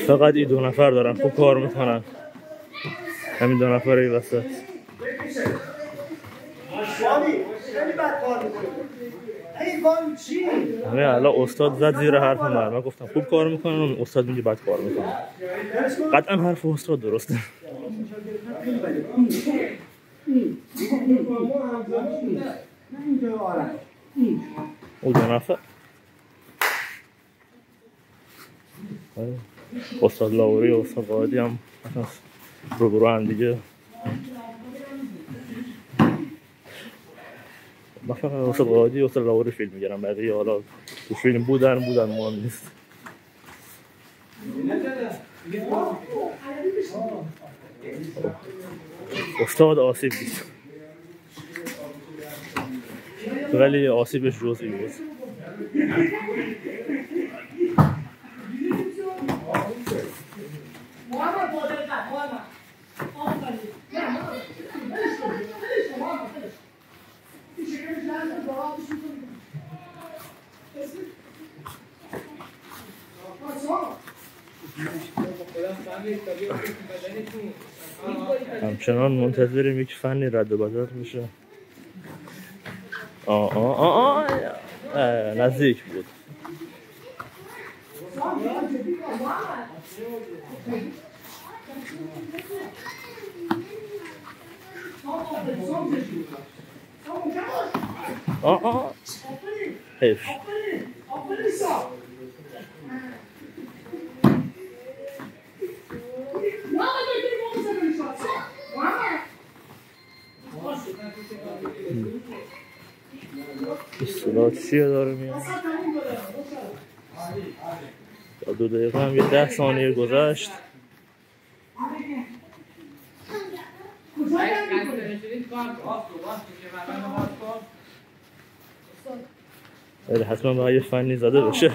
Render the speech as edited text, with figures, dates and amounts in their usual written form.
فقط این دو نفر دارن خوب کار میکنن. همین دو نفر این وسط. همه الان استاد زد زیر حرف من گفتم خوب کار میکنن، استاد میگه بد کار میکنن. قطعا حرف استاد درسته. او دو نفر استاد لاوری و استاد قائدی هم رو هم دیگه. من فقط استاد قائدی و استاد لاوری فیلم میگیرم، بقیه حالا تو فیلم بودن مهم نیست. استاد آسیب دید ولی آسیبش جزئی بود. همچنان منتظریم یک فنی رد و بدل میشه. نزدیک بود. حیف. اصطلاح چیه داره میاد؟ تا 2 دقیقه هم یه 10 ثانیه گذشت. حتما باید یه فنی زده بشه.